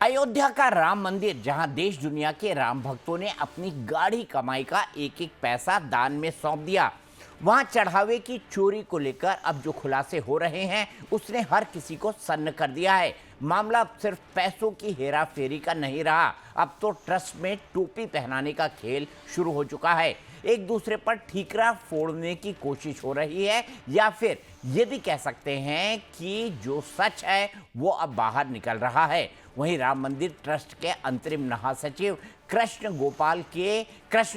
अयोध्या का राम मंदिर, जहां देश दुनिया के राम भक्तों ने अपनी गाढ़ी कमाई का एक एक पैसा दान में सौंप दिया, वहां चढ़ावे की चोरी को लेकर अब जो खुलासे हो रहे हैं उसने हर किसी को सन्न कर दिया है। मामला अब सिर्फ पैसों की हेरा फेरी का नहीं रहा, अब तो ट्रस्ट में टोपी पहनाने का खेल शुरू हो चुका है। एक दूसरे पर ठीकरा फोड़ने की कोशिश हो रही है, या फिर ये भी कह सकते हैं कि जो सच है वो अब बाहर निकल रहा है। वहीं राम मंदिर ट्रस्ट के अंतरिम महासचिव कृष्ण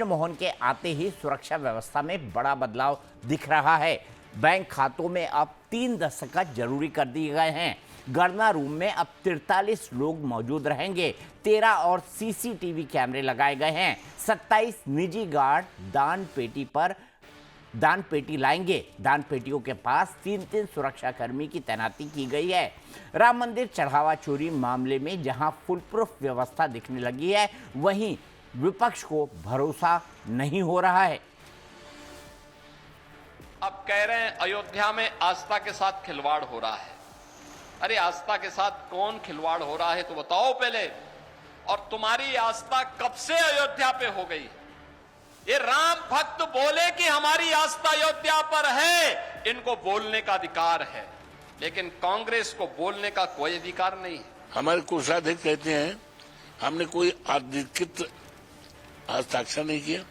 मोहन के आते ही सुरक्षा व्यवस्था में बड़ा बदलाव दिख रहा है। बैंक खातों में अब 3 दस्तखत जरूरी कर दिए गए हैं। गणना रूम में अब 43 लोग मौजूद रहेंगे। 13 और सीसीटीवी कैमरे लगाए गए हैं। 27 निजी गार्ड दान पेटी लाएंगे। दान पेटियों के पास 3-3 सुरक्षाकर्मी की तैनाती की गई है। राम मंदिर चढ़ावा चोरी मामले में जहां फुल प्रूफ व्यवस्था दिखने लगी है, वहीं विपक्ष को भरोसा नहीं हो रहा है। अब कह रहे हैं अयोध्या में आस्था के साथ खिलवाड़ हो रहा है। अरे आस्था के साथ कौन खिलवाड़ हो रहा है तो बताओ पहले। और तुम्हारी आस्था कब से अयोध्या पे हो गई? ये राम भक्त बोले कि हमारी आस्था अयोध्या पर है, इनको बोलने का अधिकार है, लेकिन कांग्रेस को बोलने का कोई अधिकार नहीं है। हमारे कोषाध्यक्ष कहते हैं हमने कोई अधिकृत हस्ताक्षर नहीं किया,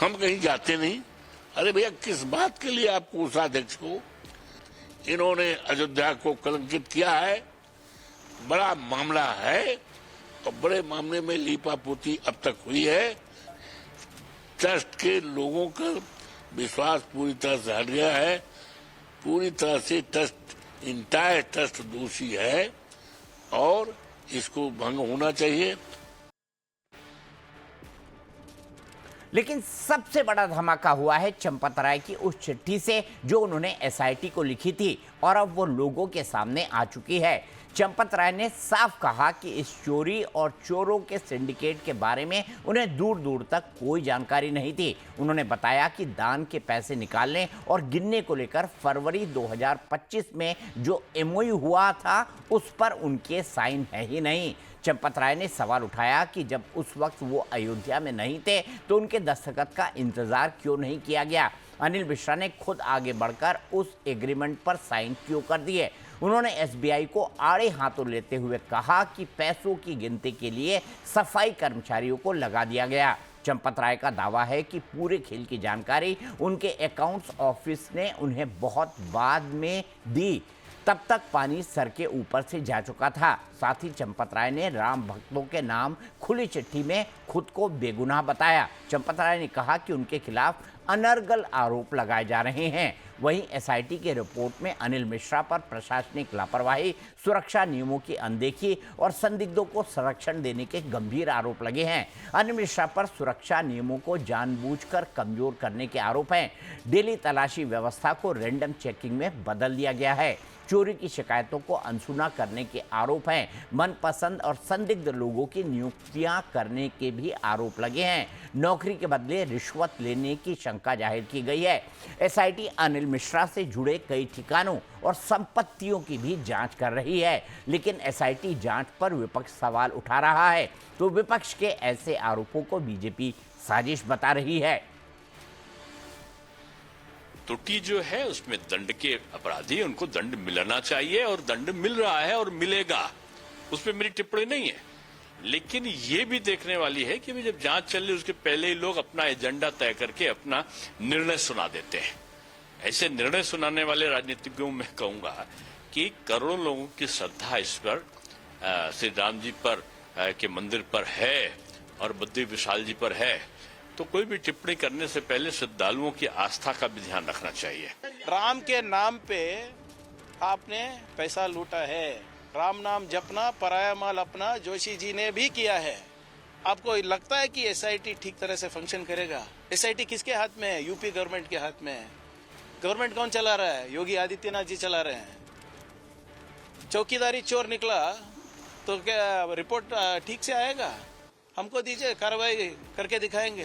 हम कहीं जाते नहीं। अरे भैया, किस बात के लिए आप कोषाध्यक्ष को इन्होंने अयोध्या को कलंकित किया है? बड़ा मामला है और बड़े मामले में लीपापोती अब तक हुई है। ट्रस्ट के लोगों का विश्वास पूरी तरह से हट गया है। पूरी तरह से इंटायर ट्रस्ट दोषी है और इसको भंग होना चाहिए। लेकिन सबसे बड़ा धमाका हुआ है चंपत राय की उस चिट्ठी से जो उन्होंने एसआईटी को लिखी थी और अब वो लोगों के सामने आ चुकी है। चंपत राय ने साफ कहा कि इस चोरी और चोरों के सिंडिकेट के बारे में उन्हें दूर दूर तक कोई जानकारी नहीं थी। उन्होंने बताया कि दान के पैसे निकालने और गिनने को लेकर फरवरी 2025 में जो एमओयू हुआ था उस पर उनके साइन है ही नहीं। चंपत राय ने सवाल उठाया कि जब उस वक्त वो अयोध्या में नहीं थे तो उनके दस्तखत का इंतजार क्यों नहीं किया गया। अनिल मिश्रा ने खुद आगे बढ़कर उस एग्रीमेंट पर साइन क्यों कर दिए। उन्होंने एसबीआई को आड़े हाथों लेते हुए कहा कि पैसों की गिनती के लिए सफाई कर्मचारियों को लगा दिया गया। चंपत राय का दावा है कि पूरे खेल की जानकारी उनके अकाउंट्स ऑफिस ने उन्हें बहुत बाद में दी, तब तक पानी सर के ऊपर से जा चुका था। साथ ही चंपत राय ने राम भक्तों के नाम खुली चिट्ठी में खुद को बेगुनाह बताया। चंपत राय ने कहा कि उनके खिलाफ अनर्गल आरोप लगाए जा रहे हैं। वहीं एसआईटी की रिपोर्ट में अनिल मिश्रा पर प्रशासनिक लापरवाही, सुरक्षा नियमों की अनदेखी और संदिग्धों को संरक्षण देने के गंभीर आरोप लगे हैं। अनिल मिश्रा पर सुरक्षा नियमों को जानबूझकर कमजोर करने के आरोप हैं। डेली तलाशी व्यवस्था को रैंडम चेकिंग में बदल दिया गया है। चोरी की शिकायतों को अनसुना करने के आरोप हैं। मनपसंद और संदिग्ध लोगों की नियुक्तियां करने के भी आरोप लगे हैं। नौकरी के बदले रिश्वत लेने की शंका जाहिर की गई है। एसआईटी अनिल मिश्रा से जुड़े कई ठिकानों और संपत्तियों की भी जांच कर रही है, लेकिन एसआईटी जांच पर विपक्ष सवाल उठा रहा है तो विपक्ष के ऐसे आरोपों को बीजेपी साजिश बता रही है। त्रुटि जो है उसमें दंड के अपराधी, उनको दंड मिलना चाहिए और दंड मिल रहा है और मिलेगा, उसमें मेरी टिप्पणी नहीं है। लेकिन ये भी देखने वाली है कि जब जांच चल रही उसके पहले ही लोग अपना एजेंडा तय करके अपना निर्णय सुना देते हैं। ऐसे निर्णय सुनाने वाले राजनीतिज्ञों में कहूंगा कि करोड़ों लोगों की श्रद्धा इस पर श्री राम जी पर के मंदिर पर है और बद्री विशाल जी पर है, तो कोई भी टिप्पणी करने से पहले श्रद्धालुओं की आस्था का भी ध्यान रखना चाहिए। राम के नाम पे आपने पैसा लूटा है। राम नाम जपना पराया माल अपना जोशी जी ने भी किया है। आपको लगता है कि एसआईटी ठीक तरह से फंक्शन करेगा? एसआईटी किसके हाथ में है? यूपी गवर्नमेंट के हाथ में है। गवर्नमेंट कौन चला रहा है? योगी आदित्यनाथ जी चला रहे हैं। चौकीदारी चोर निकला तो क्या रिपोर्ट ठीक से आएगा? हमको दीजिए, कार्रवाई करके दिखाएंगे।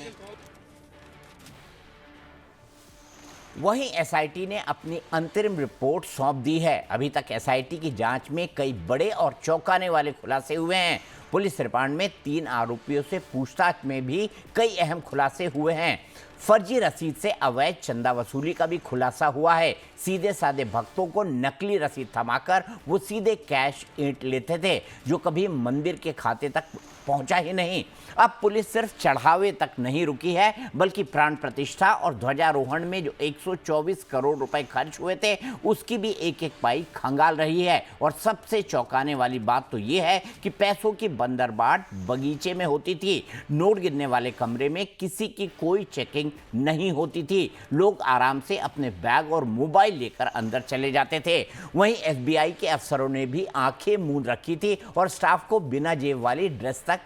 वहीं एसआईटी ने अपनी अंतरिम रिपोर्ट सौंप दी है। अभी तक एसआईटी की जांच में कई बड़े और चौंकाने वाले खुलासे हुए हैं। पुलिस रिमांड में 3 आरोपियों से पूछताछ में भी कई अहम खुलासे हुए हैं। फर्जी रसीद से अवैध चंदा वसूली का भी खुलासा हुआ है। सीधे साधे भक्तों को नकली रसीद थमाकर वो सीधे कैश ईंट लेते थे, जो कभी मंदिर के खाते तक पहुंचा ही नहीं। अब पुलिस सिर्फ चढ़ावे तक नहीं रुकी है, बल्कि प्राण प्रतिष्ठा और ध्वजारोहण में जो 124 करोड़ रुपए खर्च हुए थे, उसकी भी एक एक पाई खंगाल रही है। और सबसे चौंकाने वाली बात तो ये है कि पैसों की बंदरबाट बगीचे में होती थी। नोट गिनने वाले कमरे में किसी की कोई चेकिंग नहीं होती थी। लोग आराम से अपने बैग और मोबाइल लेकर अंदर चले जाते थे। वहीं एसबीआई के अफसरों ने भी आंखें मूंद रखी थी और स्टाफ को बिना जेब वाली ड्रेस तक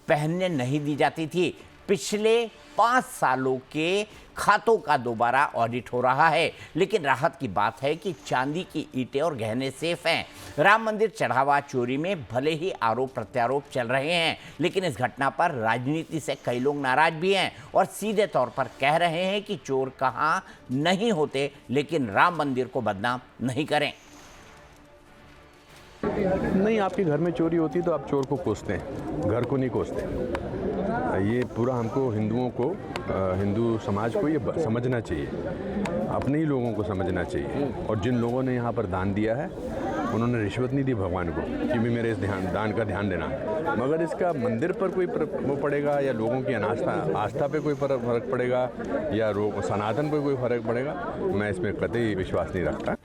पहनने नहीं दी जाती थी। पिछले 5 सालों के खातों का दोबारा ऑडिट हो रहा है, लेकिन राहत की बात है कि चांदी की ईंटें और गहने सेफ हैं। राम मंदिर चढ़ावा चोरी में भले ही आरोप प्रत्यारोप चल रहे हैं, लेकिन इस घटना पर राजनीति से कई लोग नाराज भी हैं और सीधे तौर पर कह रहे हैं कि चोर कहाँ नहीं होते, लेकिन राम मंदिर को बदनाम नहीं करें। नहीं, आपके घर में चोरी होती तो आप चोर को कोसते हैं, घर को नहीं कोसते। ये पूरा हमको हिंदुओं को, हिंदू समाज को ये समझना चाहिए, अपने ही लोगों को समझना चाहिए। और जिन लोगों ने यहाँ पर दान दिया है, उन्होंने रिश्वत नहीं दी भगवान को कि भी मेरे इस दान का ध्यान देना, मगर इसका मंदिर पर कोई वो पड़ेगा या लोगों की आस्था पे कोई फर्क पड़ेगा या सनातन पर कोई फर्क पड़ेगा, मैं इसमें कतई विश्वास नहीं रखता।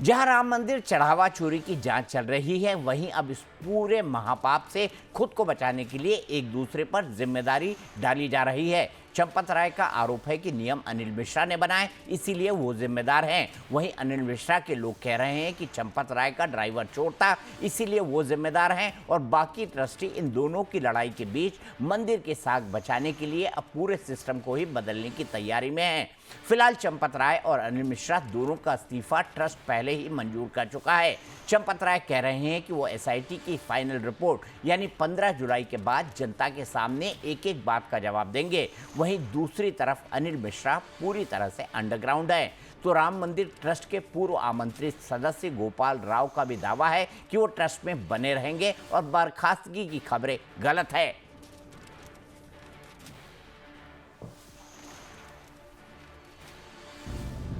जहां राम मंदिर चढ़ावा चोरी की जांच चल रही है, वहीं अब इस पूरे महापाप से खुद को बचाने के लिए एक दूसरे पर जिम्मेदारी डाली जा रही है। चंपत राय का आरोप है कि नियम अनिल मिश्रा ने बनाए, इसीलिए वो जिम्मेदार हैं। वहीं अनिल मिश्रा के लोग कह रहे हैं कि चंपत राय का ड्राइवर चोर था, इसीलिए वो जिम्मेदार हैं। और बाकी ट्रस्टी इन दोनों की लड़ाई के बीच मंदिर के साख बचाने के लिए अब पूरे सिस्टम को ही बदलने की तैयारी में है। फिलहाल चंपत राय और अनिल मिश्रा दोनों का इस्तीफा ट्रस्ट पहले ही मंजूर कर चुका है। चंपत राय कह रहे हैं कि वो एसआईटी की फाइनल रिपोर्ट यानी 15 जुलाई के बाद जनता के सामने एक एक बात का जवाब देंगे। वहीं दूसरी तरफ अनिल मिश्रा पूरी तरह से अंडरग्राउंड है। तो राम मंदिर ट्रस्ट के पूर्व आमंत्रित सदस्य गोपाल राव का भी दावा है कि वो ट्रस्ट में बने रहेंगे और बर्खास्तगी की खबरें गलत है।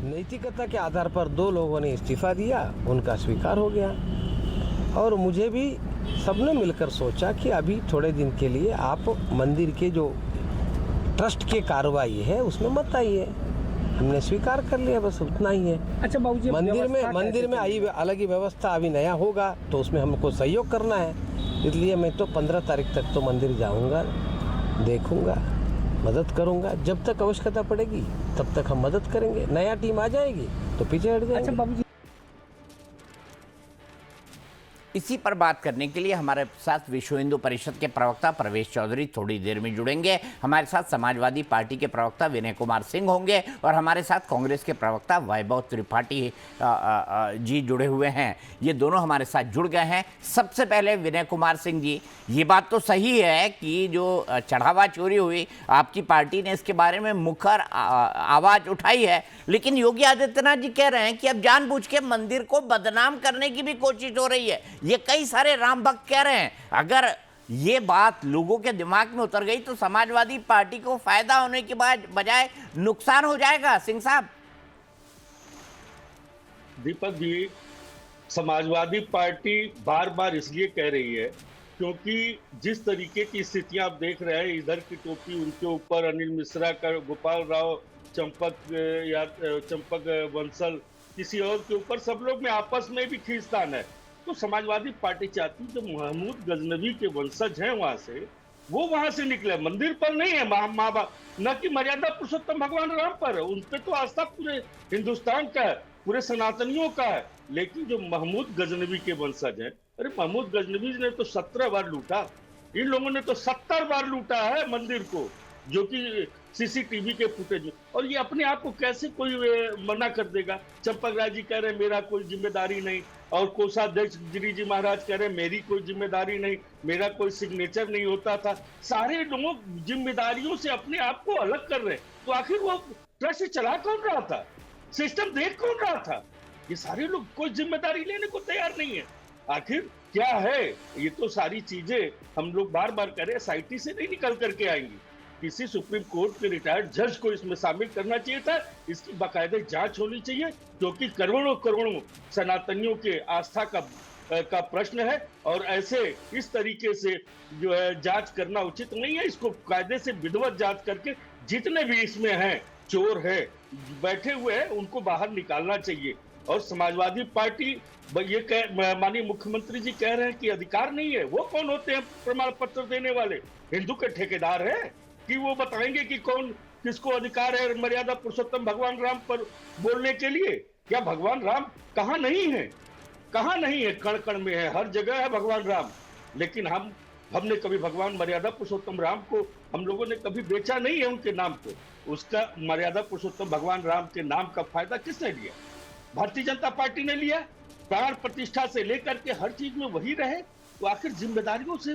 नैतिकता के आधार पर 2 लोगों ने इस्तीफा दिया, उनका स्वीकार हो गया। और मुझे भी सबने मिलकर सोचा कि अभी थोड़े दिन के लिए आप मंदिर के जो ट्रस्ट के कार्रवाई है उसमें मत आइए। हमने स्वीकार कर लिया, बस उतना ही है। अच्छा बाबूजी, मंदिर में आई अलग ही व्यवस्था अभी नया होगा तो उसमें हमको सहयोग करना है। इसलिए मैं तो 15 तारीख तक तो मंदिर जाऊंगा, देखूंगा, मदद करूंगा। जब तक आवश्यकता पड़ेगी तब तक हम मदद करेंगे। नया टीम आ जाएगी तो पीछे हट जाएंगे। अच्छा बाबूजी, इसी पर बात करने के लिए हमारे साथ विश्व हिंदू परिषद के प्रवक्ता प्रवेश चौधरी थोड़ी देर में जुड़ेंगे। हमारे साथ समाजवादी पार्टी के प्रवक्ता विनय कुमार सिंह होंगे और हमारे साथ कांग्रेस के प्रवक्ता वैभव त्रिपाठी जी जुड़े हुए हैं। ये दोनों हमारे साथ जुड़ गए हैं। सबसे पहले विनय कुमार सिंह जी, ये बात तो सही है कि जो चढ़ावा चोरी हुई, आपकी पार्टी ने इसके बारे में मुखर आवाज उठाई है, लेकिन योगी आदित्यनाथ जी कह रहे हैं कि अब जानबूझ के मंदिर को बदनाम करने की भी कोशिश हो रही है। ये कई सारे राम भक्त कह रहे हैं। अगर ये बात लोगों के दिमाग में उतर गई तो समाजवादी पार्टी को फायदा होने के बजाय नुकसान हो जाएगा। सिंह साहब। दीपक जी, समाजवादी पार्टी बार बार इसलिए कह रही है क्योंकि जिस तरीके की स्थितियां आप देख रहे हैं, इधर की टोपी उनके ऊपर, अनिल मिश्रा का, गोपाल राव, चंपक बंसल, किसी और के ऊपर, सब लोग में आपस में भी खींचतान है। तो समाजवादी पार्टी चाहती जो महमूद गजनवी के वंशज हैं वहां से, वो वहां से निकले, मंदिर पर नहीं है। माँ बाप न कि मर्यादा पुरुषोत्तम भगवान राम पर है, उन पे तो आस्था पूरे हिंदुस्तान का है, पूरे सनातनियों का है। लेकिन जो महमूद गजनवी के वंशज हैं, अरे महमूद गजनवी ने तो 17 बार लूटा, इन लोगों ने तो 70 बार लूटा है मंदिर को, जो कि सीसीटीवी के फुटेज में। और ये अपने आप को कैसे कोई मना कर देगा? चंपक राय जी कह रहे हैं मेरा कोई जिम्मेदारी नहीं, और कोषाध्यक्ष गिरी जी महाराज कह रहे हैं मेरी कोई जिम्मेदारी नहीं, मेरा कोई सिग्नेचर नहीं होता था। सारे लोग जिम्मेदारियों से अपने आप को अलग कर रहे हैं, तो आखिर वो ट्रस्ट चला कौन रहा था, सिस्टम देख कौन रहा था? ये सारे लोग कोई जिम्मेदारी लेने को तैयार नहीं है। आखिर क्या है? ये तो सारी चीजें हम लोग बार बार करें, एसआईटी से नहीं निकल करके आएंगी। किसी सुप्रीम कोर्ट के रिटायर्ड जज को इसमें शामिल करना चाहिए था, इसकी बाकायदे जांच होनी चाहिए, क्योंकि करोड़ों करोड़ों सनातनियों के आस्था का प्रश्न है और ऐसे इस तरीके से जो है जांच करना उचित नहीं है। इसको कायदे से विधिवत जांच करके जितने भी इसमें हैं चोर है बैठे हुए हैं उनको बाहर निकालना चाहिए। और समाजवादी पार्टी ये माननीय मुख्यमंत्री जी कह रहे हैं कि अधिकार नहीं है। वो कौन होते हैं प्रमाण पत्र देने वाले? हिंदू के ठेकेदार है कि वो बताएंगे कि कौन किसको अधिकार है मर्यादा पुरुषोत्तम भगवान राम पर बोलने के लिए? क्या भगवान राम कहाँ नहीं है? कहाँ नहीं है? कण कण में है, हर जगह है भगवान राम। लेकिन हमने कभी भगवान मर्यादा पुरुषोत्तम राम को हम लोगों ने कभी बेचा नहीं है उनके नाम को। उसका मर्यादा पुरुषोत्तम भगवान राम के नाम का फायदा किसने लिया? भारतीय जनता पार्टी ने लिया। प्राण प्रतिष्ठा से लेकर के हर चीज में वही रहे, तो आखिर जिम्मेदारियों से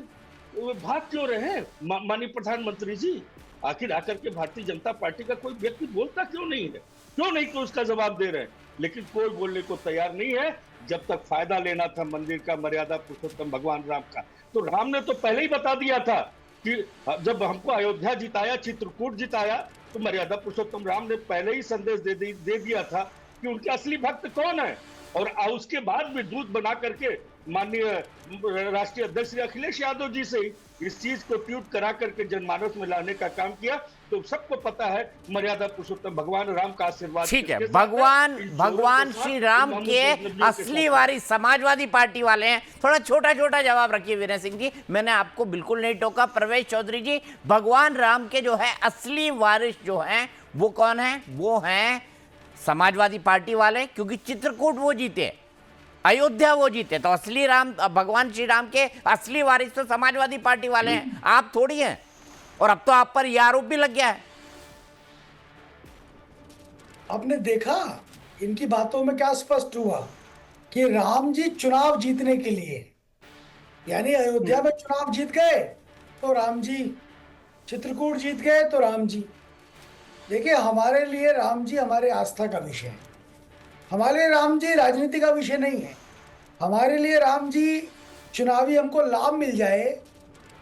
भाग क्यों रहे माननीय प्रधानमंत्री जी? आखिर आकर के भारतीय जनता पार्टी का कोई व्यक्ति बोलता क्यों नहीं है? क्यों नहीं तो उसका जवाब दे रहे हैं? लेकिन कोई बोलने को तैयार नहीं है। जब तक फायदा लेना था मंदिर का मर्यादा पुरुषोत्तम भगवान राम का, तो राम ने तो पहले ही बता दिया था कि जब हमको अयोध्या जिताया, चित्रकूट जिताया, तो मर्यादा पुरुषोत्तम राम ने पहले ही संदेश दे दिया था कि उनके असली भक्त कौन है। और उसके बाद भी दूत बना करके माननीय राष्ट्रीय अध्यक्ष श्री अखिलेश यादव जी से इस चीज को ट्वीट करा करके जनमानस में लाने का काम किया। तो सबको पता है मर्यादा पुरुषोत्तम भगवान राम का आशीर्वाद। ठीक है, भगवान श्री राम के असली वारिस समाजवादी पार्टी वाले हैं। थोड़ा छोटा छोटा जवाब रखिए विनय सिंह जी, मैंने आपको बिल्कुल नहीं टोका। प्रवेश चौधरी जी, भगवान राम के जो है असली वारिस जो हैं वो कौन है? वो हैं समाजवादी पार्टी वाले, क्योंकि चित्रकूट वो जीते, अयोध्या वो जीते, तो असली राम भगवान श्री राम के असली वारिस तो समाजवादी पार्टी वाले हैं, आप थोड़ी हैं। और अब तो आप पर यह आरोप भी लग गया है। आपने देखा इनकी बातों में क्या स्पष्ट हुआ कि राम जी चुनाव जीतने के लिए, यानी अयोध्या में चुनाव जीत गए तो राम जी, चित्रकूट जीत गए तो राम जी। देखिए, हमारे लिए राम जी हमारे आस्था का विषय है, हमारे लिए राम जी राजनीति का विषय नहीं है। हमारे लिए राम जी चुनावी हमको लाभ मिल जाए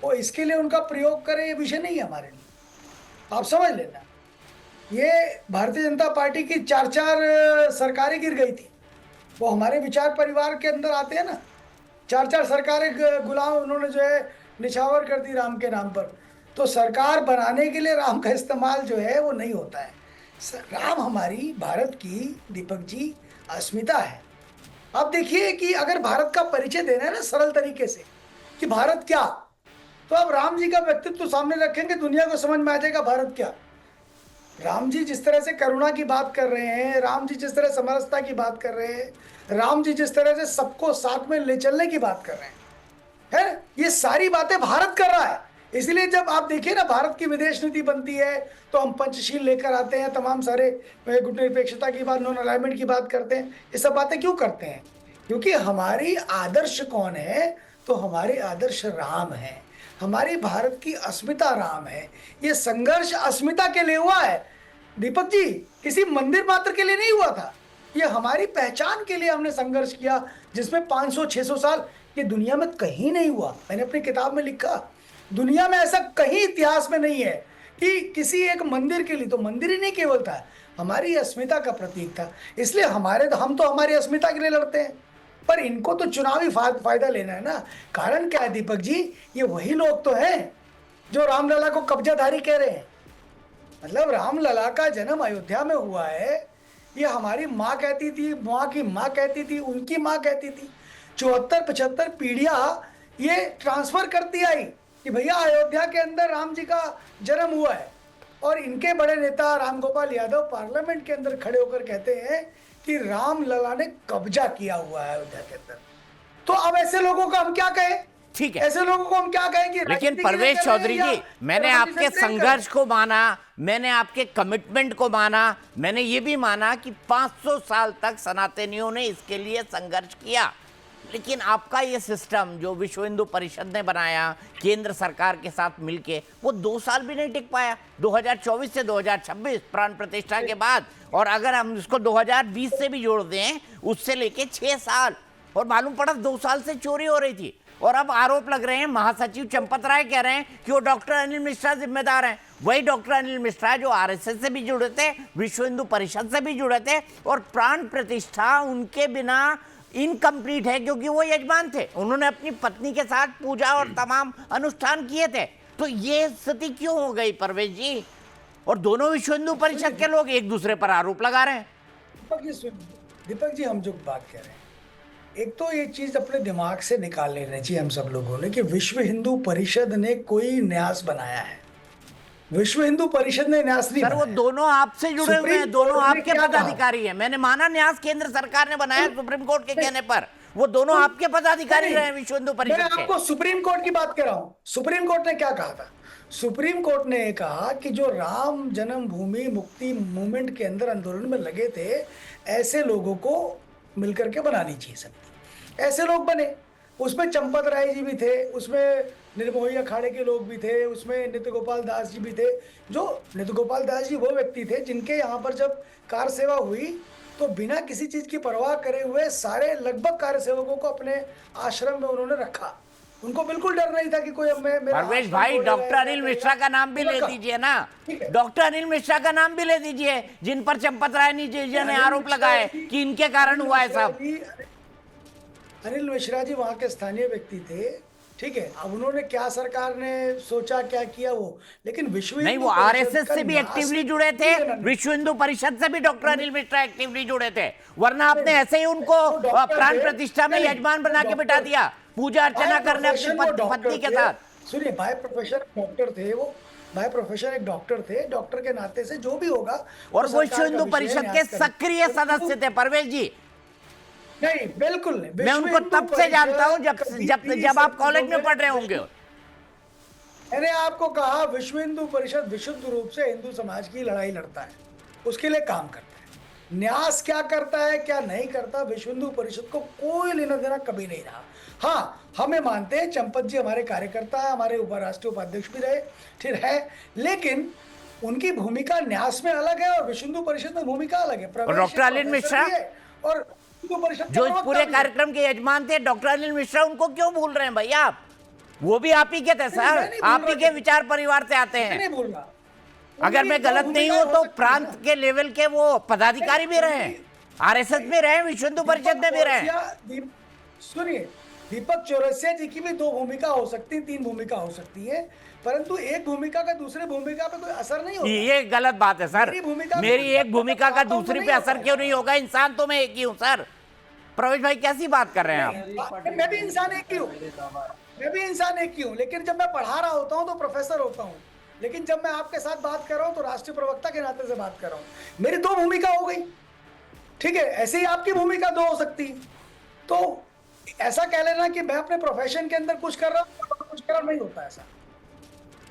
और इसके लिए उनका प्रयोग करें, ये विषय नहीं है हमारे लिए। आप समझ लेना, ये भारतीय जनता पार्टी की 4 सरकारें गिर गई थी, वो हमारे विचार परिवार के अंदर आते हैं ना। 4 सरकारें गुलाम उन्होंने जो है निछावर कर दी राम के नाम पर। तो सरकार बनाने के लिए राम का इस्तेमाल जो है वो नहीं होता है। राम हमारी भारत की, दीपक जी, अस्मिता है। अब देखिए कि अगर भारत का परिचय देना है ना सरल तरीके से कि भारत क्या, तो अब राम जी का व्यक्तित्व तो सामने रखेंगे, दुनिया को समझ में आ जाएगा भारत क्या। राम जी जिस तरह से करुणा की बात कर रहे हैं, राम जी जिस तरह समरसता की बात कर रहे हैं, राम जी जिस तरह से सबको साथ में ले चलने की बात कर रहे हैं, है, ये सारी बातें भारत कर रहा है। इसलिए जब आप देखिए ना भारत की विदेश नीति बनती है तो हम पंचशील लेकर आते हैं, तमाम सारे गुटनिरपेक्षता की बात, नॉन अलाइनमेंट की बात करते हैं। ये सब बातें क्यों करते हैं? क्योंकि हमारी आदर्श कौन है? तो हमारे आदर्श राम है, हमारी भारत की अस्मिता राम है। ये संघर्ष अस्मिता के लिए हुआ है दीपक जी, किसी मंदिर मात्र के लिए नहीं हुआ था। ये हमारी पहचान के लिए हमने संघर्ष किया, जिसमें 500-600 साल ये दुनिया में कहीं नहीं हुआ। मैंने अपनी किताब में लिखा, दुनिया में ऐसा कहीं इतिहास में नहीं है कि किसी एक मंदिर के लिए, तो मंदिर ही नहीं केवल था, हमारी अस्मिता का प्रतीक था। इसलिए हम तो हमारी अस्मिता के लिए लड़ते हैं, पर इनको तो चुनावी फायदा लेना है ना। कारण क्या है दीपक जी? ये वही लोग तो हैं जो रामलला को कब्जाधारी कह रहे हैं। मतलब रामलला का जन्म अयोध्या में हुआ है, ये हमारी माँ कहती थी, माँ की माँ कहती थी, उनकी माँ कहती थी। 74-75 पीढ़ियां ये ट्रांसफर करती आई कि भैया अयोध्या के अंदर राम जी का जन्म हुआ है। और इनके बड़े नेता रामगोपाल यादव पार्लियामेंट के अंदर खड़े होकर कहते हैं कि रामलला ने कब्जा किया हुआ है अयोध्या के अंदर। तो अब ऐसे लोगों का हम क्या कहें? ठीक है, ऐसे लोगों को हम क्या कहें? लेकिन परवेश चौधरी जी, मैंने आपके संघर्ष को माना, मैंने आपके कमिटमेंट को माना, मैंने ये भी माना कि 500 साल तक सनातनियों ने इसके लिए संघर्ष किया। लेकिन आपका ये सिस्टम जो विश्व हिंदू परिषद ने बनाया केंद्र सरकार के साथ मिलके, वो 2 साल भी नहीं टिक पाया। 2024 से 2026 प्राण प्रतिष्ठा के बाद, और अगर हम इसको 2020 से भी जोड़ दें, उससे लेके 6 साल, और मालूम पड़ा 2 साल से चोरी हो रही थी। और अब आरोप लग रहे हैं, महासचिव चंपत राय कह रहे हैं कि वो डॉक्टर अनिल मिश्रा जिम्मेदार हैं। वही डॉक्टर अनिल मिश्रा जो आरएसएस से भी जुड़े थे, विश्व हिंदू परिषद से भी जुड़े थे, और प्राण प्रतिष्ठा उनके बिना इनकम्प्लीट है क्योंकि वो यजमान थे। उन्होंने अपनी पत्नी के साथ पूजा और तमाम अनुष्ठान किए थे। तो ये स्थिति क्यों हो गई परवेश जी? और दोनों विश्व हिंदू परिषद के लोग एक दूसरे पर आरोप लगा रहे हैं। दीपक जी, हम जो बात कह रहे हैं, एक तो ये चीज अपने दिमाग से निकाल लेनी चाहिए हम सब लोगों ने कि विश्व हिंदू परिषद ने कोई न्यास बनाया है। विश्व हिंदू परिषद ने न्यास नहीं सर, वो दोनों आपसे जुड़े हुए हैं, दोनों आपके पदाधिकारी हैं। मैंने माना न्यास केंद्र सरकार ने बनाया सुप्रीम कोर्ट के कहने पर, वो दोनों आपके पदाधिकारी रहे हैं विश्व हिंदू परिषद मैं के। आपको सुप्रीम कोर्ट की बात कर रहा हूं। सुप्रीम कोर्ट ने क्या कहा था? सुप्रीम कोर्ट ने कहा कि जो राम जन्मभूमि मुक्ति मूवमेंट के अंदर आंदोलन में लगे थे, ऐसे लोगों को मिलकर के बनानी चाहिए समिति। ऐसे लोग बने, उसमें चंपत राय जी भी थे, उसमें निर्मोही अखाड़े के लोग भी थे, उसमें नित्य गोपाल दास जी भी थे। जो नित्य गोपाल दास जी वो व्यक्ति थे जिनके यहाँ पर जब कार सेवा हुई तो बिना किसी चीज की परवाह करे हुए सारे लगभग कार्य सेवकों को अपने आश्रम में उन्होंने रखा। उनको बिल्कुल डर नहीं था कि कोई परवेश भाई, डॉक्टर अनिल मिश्रा का नाम भी ले दीजिए ना, डॉक्टर अनिल मिश्रा का नाम भी ले दीजिए, जिन पर चंपत राय जी ने आरोप लगाए कि इनके कारण हुआ है सब। अनिल मिश्रा जी वहां के स्थानीय व्यक्ति थे, ठीक है। अब उन्होंने क्या सरकार ने सोचा क्या किया वो, लेकिन विश्व नहीं, वो आरएसएस से भी एक्टिवली जुड़े थे, विश्व हिंदू परिषद से भी डॉक्टर अनिल मिश्रा एक्टिवली जुड़े थे, वरना आपने ऐसे ही उनको प्राण प्रतिष्ठा में यजमान बना के बिठा दिया, पूजा अर्चना करने अपनी पत्नी के साथ। सुनिए, बाय प्रोफेशन डॉक्टर थे वो, बाय प्रोफेशन एक डॉक्टर थे, डॉक्टर के नाते से जो भी होगा। और वो विश्व हिंदू परिषद के सक्रिय सदस्य थे परवेश जी। नहीं, बिल्कुल नहीं। मैं उनको तब से जानता हूं जब आप कॉलेज में पढ़ रहे होंगे। मैंने आपको कहा विश्व हिंदू परिषद विशुद्ध रूप से हिंदू समाज की लड़ाई लड़ता है, उसके लिए काम करता है। न्यास क्या करता है क्या नहीं करता, विश्व हिंदू परिषद को कोई लेना देना कभी नहीं रहा। हाँ, हमें मानते हैं चंपत जी हमारे कार्यकर्ता है, हमारे उपराष्ट्रीय उपाध्यक्ष भी रहे, ठीक है, लेकिन उनकी भूमिका न्यास में अलग है और विश्व हिंदू परिषद में भूमिका अलग है। डॉक्टर अनिल मिश्रा और जो इस पूरे कार्यक्रम के यजमान थे, डॉक्टर अनिल मिश्रा, उनको क्यों भूल रहे हैं भैया आप? वो भी आप ही के थे सर, आप ही के विचार परिवार से आते हैं। नहीं बोल रहा, अगर मैं गलत नहीं हूं तो प्रांत के लेवल के वो पदाधिकारी भी रहे, आरएसएस में रहे, विश्व हिंदू परिषद में भी रहे। सुनिए, दीपक चौरसिया जी की भी 2 भूमिका हो सकती है, 3 भूमिका हो सकती है, परंतु एक भूमिका का दूसरी भूमिका पे कोई असर नहीं होता। ये गलत बात है सर। मेरी एक भूमिका का दूसरी पे असर क्यों नहीं होगा? इंसान तो मैं एक ही हूँ सर। प्रवेश भाई, कैसी बात कर रहे हैं आप? मैं भी इंसान एक ही हूँ, मैं भी इंसान एक ही हूँ, लेकिन जब मैं पढ़ा रहा होता हूँ तो प्रोफेसर होता हूँ, लेकिन जब मैं आपके साथ बात कर रहा हूँ तो राष्ट्रीय प्रवक्ता के नाते से बात कर रहा हूँ। मेरी 2 भूमिका हो गई, ठीक है। ऐसे ही आपकी भूमिका 2 हो सकती। तो ऐसा कह लेना कि मैं अपने प्रोफेशन के अंदर कुछ कर रहा हूँ, कुछ कर रहा नहीं होता ऐसा।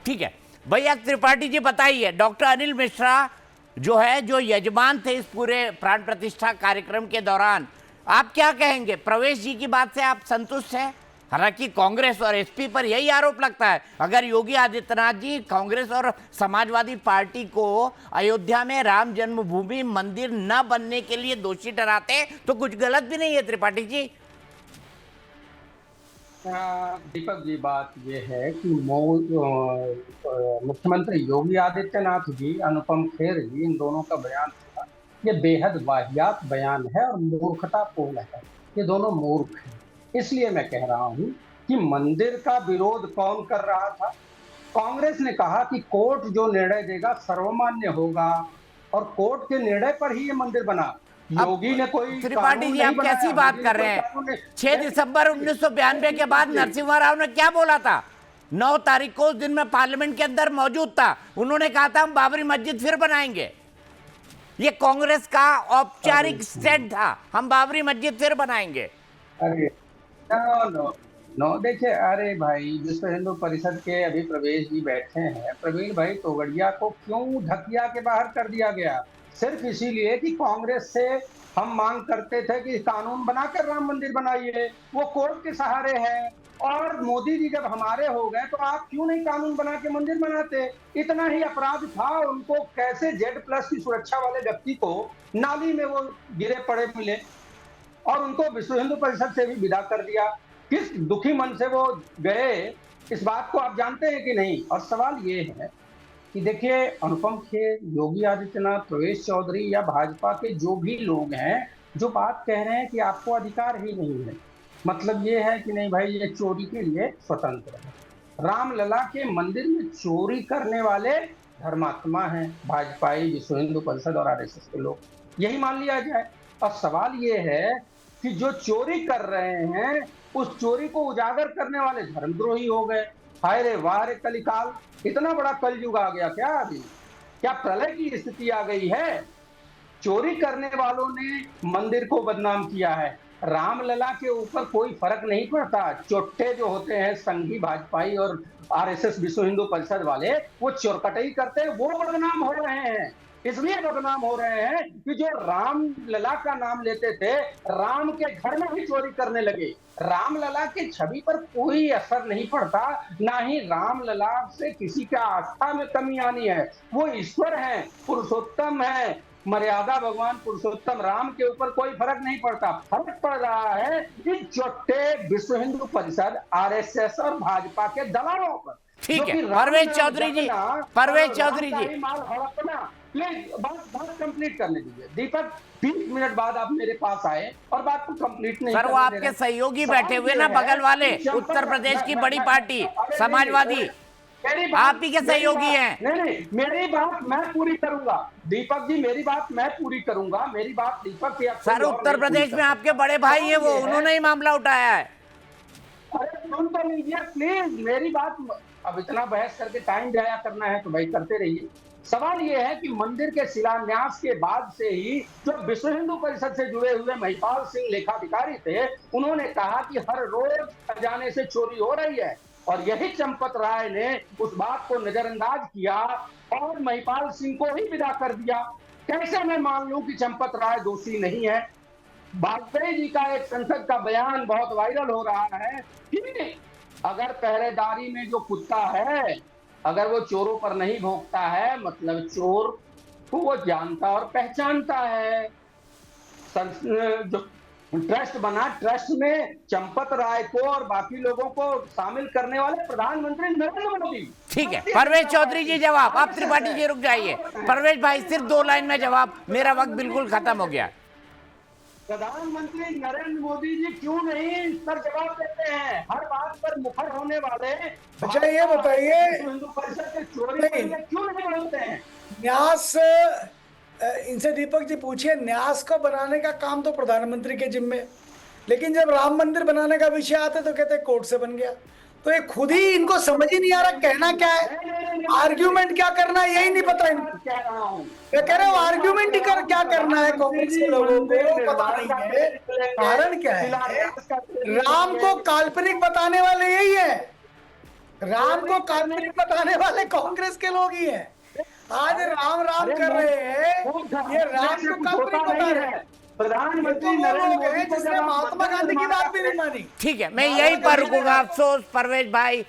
ठीक है भैया त्रिपाठी जी, बताइए, डॉक्टर अनिल मिश्रा जो है, जो यजमान थे इस पूरे प्राण प्रतिष्ठा कार्यक्रम के दौरान, आप क्या कहेंगे? प्रवेश जी की बात से आप संतुष्ट हैं? हालांकि कांग्रेस और एसपी पर यही आरोप लगता है, अगर योगी आदित्यनाथ जी कांग्रेस और समाजवादी पार्टी को अयोध्या में राम जन्मभूमि मंदिर न बनने के लिए दोषी ठहराते तो कुछ गलत भी नहीं है त्रिपाठी जी। दीपक जी, बात यह है कि मुख्यमंत्री योगी आदित्यनाथ जी, अनुपम खेर जी, इन दोनों का बयान था, ये बेहद वाहियात बयान है और मूर्खतापूर्ण है। ये दोनों मूर्ख हैं। इसलिए मैं कह रहा हूं कि मंदिर का विरोध कौन कर रहा था? कांग्रेस ने कहा कि कोर्ट जो निर्णय देगा सर्वमान्य होगा और कोर्ट के निर्णय पर ही ये मंदिर बना। योगी ने कोई त्रिपाठी जी, आप कैसी बात कर रहे हैं? 6 दिसंबर 1992 के बाद नरसिम्हा राव ने क्या बोला था? 9 तारीख को उस दिन में पार्लियामेंट के अंदर मौजूद था, उन्होंने कहा था हम बाबरी मस्जिद फिर बनाएंगे। ये कांग्रेस का औपचारिक स्टैंड था, हम बाबरी मस्जिद फिर बनाएंगे। अरे नो, देखिए, अरे भाई, विश्व हिंदू परिषद के अभी प्रवेश जी बैठे हैं, प्रवीण भाई तोगड़िया को क्यों ढकिया के बाहर कर दिया गया? सिर्फ इसीलिए कि कांग्रेस से हम मांग करते थे कि कानून बनाकर राम मंदिर बनाइए, वो कोर्ट के सहारे है। और मोदी जी जब हमारे हो गए तो आप क्यों नहीं कानून बना के मंदिर बनाते? इतना ही अपराध था, उनको कैसे Z+ की सुरक्षा वाले व्यक्ति को नाली में वो गिरे पड़े मिले और उनको विश्व हिंदू परिषद से भी विदा कर दिया। किस दुखी मन से वो गए, इस बात को आप जानते हैं कि नहीं? और सवाल ये है कि देखिए, अनुपम खेर, योगी आदित्यनाथ, प्रवेश चौधरी या भाजपा के जो भी लोग हैं जो बात कह रहे हैं कि आपको अधिकार ही नहीं है, मतलब ये है कि नहीं भाई, ये चोरी के लिए स्वतंत्र है। रामलला के मंदिर में चोरी करने वाले धर्मात्मा हैं, भाजपाई, विश्व हिंदू परिषद और RSS के लोग, यही मान लिया जाए। और सवाल ये है कि जो चोरी कर रहे हैं उस चोरी को उजागर करने वाले धर्मद्रोही हो गए। हाय रे वाह रे कलिकाल, इतना बड़ा कलयुग आ गया क्या? अभी क्या प्रलय की स्थिति आ गई है? चोरी करने वालों ने मंदिर को बदनाम किया है, रामलला के ऊपर कोई फर्क नहीं पड़ता। चोट्टे जो होते हैं संघी भाजपाई और RSS विश्व हिंदू परिषद वाले, वो चोरकटई करते हैं, वो बदनाम हो रहे हैं। इसलिए बदनाम हो रहे हैं कि जो रामलला का नाम लेते थे, राम के घर में ही चोरी करने लगे। रामलला की छवि पर कोई असर नहीं पड़ता, ना ही रामलला से किसी का आस्था में कमी आनी है। वो ईश्वर हैं, पुरुषोत्तम है, मर्यादा भगवान पुरुषोत्तम राम के ऊपर कोई फर्क नहीं पड़ता। फर्क पड़ रहा है इन छोटे विश्व हिंदू परिषद, RSS और भाजपा के दलालों पर। ठीक है, परवेज चौधरी जी, परवेज चौधरी जी, प्लीज बात कंप्लीट करने दीजिए। दीपक, 20 मिनट बाद आप मेरे पास आए और बात को कंप्लीट नहीं सर, वो आपके सहयोगी बैठे हुए ना बगल वाले, उत्तर प्रदेश की बड़ी पार्टी समाजवादी, आप ही के सहयोगी हैं। नहीं, मेरी बात मैं पूरी करूंगा दीपक जी, मेरी बात मैं पूरी करूंगा। मेरी बात दीपक की सर, उत्तर प्रदेश में आपके बड़े भाई हैं, वो उन्होंने ही मामला उठाया है। अरे सुन तो लीजिए प्लीज मेरी बात। अब इतना बहस करके टाइम जाया करना है तो भाई करते रहिए। सवाल यह है कि मंदिर के शिलान्यास के बाद से ही जो विश्व हिंदू परिषद से जुड़े हुए महिपाल सिंह लेखाधिकारी थे, उन्होंने कहा कि हर रोज खजाने से चोरी हो रही है, और यही चंपत राय ने उस बात को नजरअंदाज किया और महिपाल सिंह को ही विदा कर दिया। कैसे मैं मान लूं कि चंपत राय दोषी नहीं है? वाजपेयी जी का एक संसद का बयान बहुत वायरल हो रहा है कि अगर पहरेदारी में जो कुत्ता है, अगर वो चोरों पर नहीं भौंकता है, मतलब चोर को वो जानता और पहचानता है। जो ट्रस्ट बना, ट्रस्ट में चंपत राय को और बाकी लोगों को शामिल करने वाले प्रधानमंत्री नरेंद्र मोदी। ठीक है, परवेज चौधरी जी जवाब, आप त्रिपाठी जी रुक जाइए। परवेज भाई सिर्फ 2 लाइन में जवाब, मेरा वक्त बिल्कुल खत्म हो गया। प्रधानमंत्री नरेंद्र मोदी जी क्यों नहीं इस पर जवाब देते हैं? हर बात पर मुखर होने वाले, अच्छा ये बताइए, हिंदू परिषद के चोरी क्यों नहीं बोलते हैं? न्यास, इनसे दीपक जी पूछिए, न्यास को बनाने का काम तो प्रधानमंत्री के जिम्मे, लेकिन जब राम मंदिर बनाने का विषय आता है तो कहते हैं कोर्ट से बन गया। तो ये खुद ही इनको समझ ही नहीं आ रहा कहना क्या है, आर्ग्यूमेंट क्या करना है, यही नहीं पता इनको। कह रहा हूँ, मैं कह रहा हूँ आर्ग्यूमेंट ही कर क्या करना है, कांग्रेस के लोगों को पता नहीं है कारण क्या है। राम को काल्पनिक बताने वाले यही है, राम को काल्पनिक बताने वाले कांग्रेस के लोग ही हैं। आज राम राम कर रहे हैं, ये राम को काल्पनिक बता रहे हैं। प्रधानमंत्री नरेंद्र मोदी जिसने महात्मा गांधी की बात भी नहीं मानी। ठीक है, मैं यहीं पर रुकूंगा। अफसोस परवेज भाई,